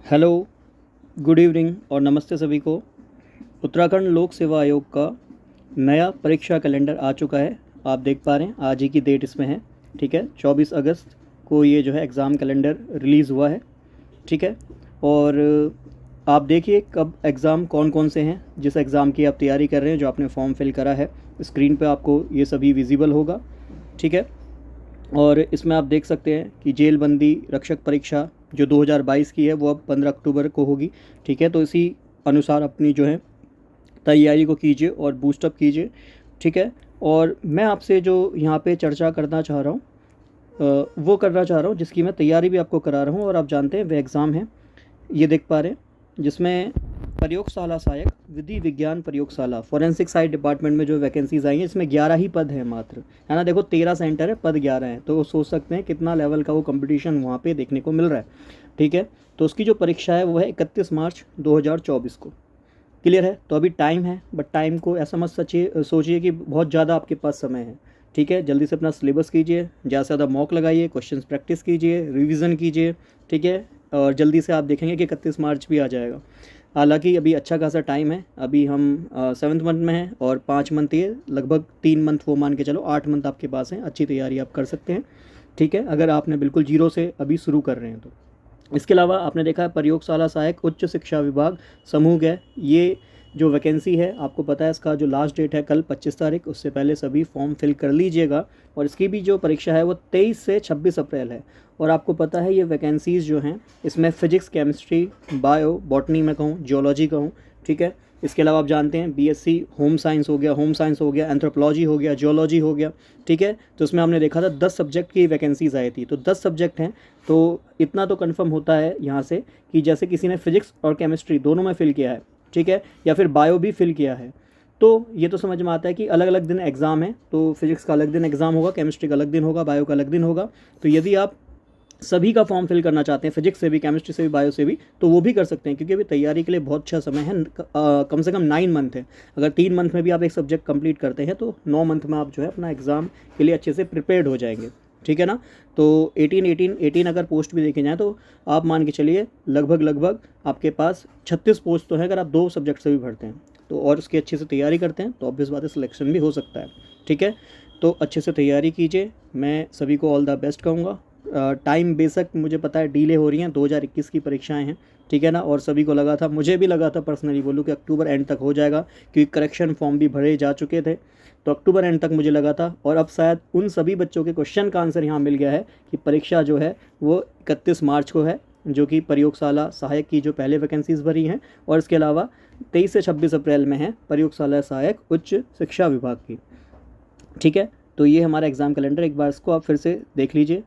Hello, good evening और नमस्ते सभी को। उत्तराखंड लोक सेवा आयोग का नया परीक्षा कैलेंडर आ चुका है। आप देख पा रहे हैं आज ही की डेट इसमें है। ठीक है, 24 अगस्त को ये जो है एग्ज़ाम कैलेंडर रिलीज़ हुआ है। ठीक है, और आप देखिए कब एग्ज़ाम कौन कौन से हैं, जिस एग्ज़ाम की आप तैयारी कर रहे हैं, जो आपने फॉर्म फिल करा है, स्क्रीन पे आपको ये सभी विजिबल होगा। ठीक है, और इसमें आप देख सकते हैं कि जेलबंदी रक्षक परीक्षा जो 2022 की है वो अब 15 अक्टूबर को होगी। ठीक है, तो इसी अनुसार अपनी जो है तैयारी को कीजिए और बूस्टअप कीजिए। ठीक है, और मैं आपसे जो यहाँ पे चर्चा करना चाह रहा हूँ वो करना चाह रहा हूँ जिसकी मैं तैयारी भी आपको करा रहा हूँ, और आप जानते हैं वह एग्ज़ाम है, ये देख पा रहे हैं, जिसमें प्रयोगशाला सहायक विधि विज्ञान प्रयोगशाला फॉरेंसिक साइंस डिपार्टमेंट में जो वैकेंसीज आई हैं, इसमें 11 ही पद हैं मात्र, है ना। देखो 13 सेंटर है, पद 11 हैं, तो सोच सकते हैं कितना लेवल का वो कंपटीशन वहाँ पे देखने को मिल रहा है। ठीक है, तो उसकी जो परीक्षा है वो है 31 मार्च 2024 को। क्लियर है, तो अभी टाइम है, बट टाइम को ऐसा मत सोचिए कि बहुत ज़्यादा आपके पास समय है। ठीक है, जल्दी से अपना सिलेबस कीजिए, ज़्यादा से ज़्यादा मॉक लगाइए, क्वेश्चंस प्रैक्टिस कीजिए, रिवीजन कीजिए। ठीक है, और जल्दी से आप देखेंगे कि 31 मार्च भी आ जाएगा। हालांकि अभी अच्छा खासा टाइम है, अभी हम 7th मंथ में हैं और 5 मंथ ये लगभग 3 मंथ वो मान के चलो 8 मंथ आपके पास हैं, अच्छी तैयारी आप कर सकते हैं। ठीक है, अगर आपने बिल्कुल जीरो से अभी शुरू कर रहे हैं तो। इसके अलावा आपने देखा है प्रयोगशाला सहायक उच्च शिक्षा विभाग समूह है, ये जो वैकेंसी है आपको पता है, इसका जो लास्ट डेट है कल 25 तारीख, उससे पहले सभी फॉर्म फिल कर लीजिएगा। और इसकी भी जो परीक्षा है वो 23 से 26 अप्रैल है। और आपको पता है ये वैकेंसीज़ जो हैं इसमें फिजिक्स, केमिस्ट्री, बायो, बॉटनी में कहूँ, जियोलॉजी कहूँ। ठीक है, इसके अलावा आप जानते हैं बीएससी होम साइंस हो गया, एंथ्रोपोलॉजी हो गया, जियोलॉजी हो गया। ठीक है, तो उसमें हमने देखा था 10 सब्जेक्ट की वैकेंसीज आई थी, तो 10 सब्जेक्ट हैं, तो इतना तो कंफर्म होता है यहाँ से कि जैसे किसी ने फिजिक्स और केमिस्ट्री दोनों में फिल किया है, ठीक है, या फिर बायो भी फिल किया है, तो ये तो समझ में आता है कि अलग अलग दिन एग्ज़ाम है, तो फिजिक्स का अलग दिन एग्ज़ाम होगा, केमिस्ट्री का अलग दिन होगा, बायो का अलग दिन होगा। तो यदि आप सभी का फॉर्म फिल करना चाहते हैं, फिजिक्स से भी, केमिस्ट्री से भी, बायो से भी, तो वो भी कर सकते हैं, क्योंकि अभी तैयारी के लिए बहुत अच्छा समय है। कम से कम 9 मंथ है। अगर 3 मंथ में भी आप एक सब्जेक्ट कंप्लीट करते हैं तो 9 मंथ में आप जो है अपना एग्ज़ाम के लिए अच्छे से प्रिपेयर्ड हो जाएंगे। ठीक है ना, तो 18 अगर पोस्ट भी देखे जाएँ तो आप मान के चलिए लगभग आपके पास 36 पोस्ट तो है, अगर आप 2 सब्जेक्ट से भी भरते हैं तो, और उसकी अच्छे से तैयारी करते हैं तो ऑब्वियस बात है सिलेक्शन भी हो सकता है। ठीक है, तो अच्छे से तैयारी कीजिए, मैं सभी को ऑल द बेस्ट कहूँगा। टाइम बेशक मुझे पता है डिले हो रही हैं, 2021 की परीक्षाएं हैं, ठीक है ना, और सभी को लगा था, मुझे भी लगा था पर्सनली बोलूँ कि अक्टूबर एंड तक हो जाएगा, क्योंकि करेक्शन फॉर्म भी भरे जा चुके थे, तो अक्टूबर एंड तक मुझे लगा था। और अब शायद उन सभी बच्चों के क्वेश्चन का आंसर यहाँ मिल गया है कि परीक्षा जो है वो 31 मार्च को है, जो कि प्रयोगशाला सहायक की जो पहले वैकेंसीज भरी हैं, और इसके अलावा 23 से 26 अप्रैल में है प्रयोगशाला सहायक उच्च शिक्षा विभाग की। ठीक है, तो ये हमारा एग्ज़ाम कैलेंडर, एक बार इसको आप फिर से देख लीजिए।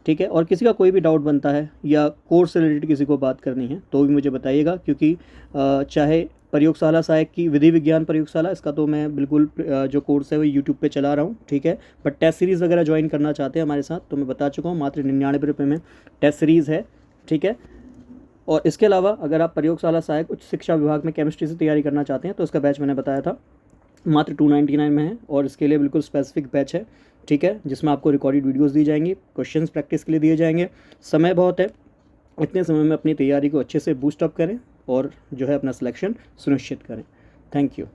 ठीक है, और किसी का कोई भी डाउट बनता है या कोर्स से रिलेटेड किसी को बात करनी है तो भी मुझे बताइएगा, क्योंकि चाहे प्रयोगशाला सहायक की विधि विज्ञान प्रयोगशाला, इसका तो मैं बिल्कुल जो कोर्स है वो यूट्यूब पे चला रहा हूँ। ठीक है, बट टेस्ट सीरीज़ वगैरह ज्वाइन करना चाहते हैं हमारे साथ तो मैं बता चुका हूँ, मात्र 99 रुपये में टेस्ट सीरीज़ है। ठीक है, और इसके अलावा अगर आप प्रयोगशाला सहायक उच्च शिक्षा विभाग में केमिस्ट्री से तैयारी करना चाहते हैं तो इसका बैच मैंने बताया था मात्र 299 में है, और इसके लिए बिल्कुल स्पेसिफिक बैच है। ठीक है, जिसमें आपको रिकॉर्डेड वीडियोस दी जाएंगी, क्वेश्चंस प्रैक्टिस के लिए दिए जाएंगे। समय बहुत है, इतने समय में अपनी तैयारी को अच्छे से बूस्टअप करें और जो है अपना सिलेक्शन सुनिश्चित करें। Thank you.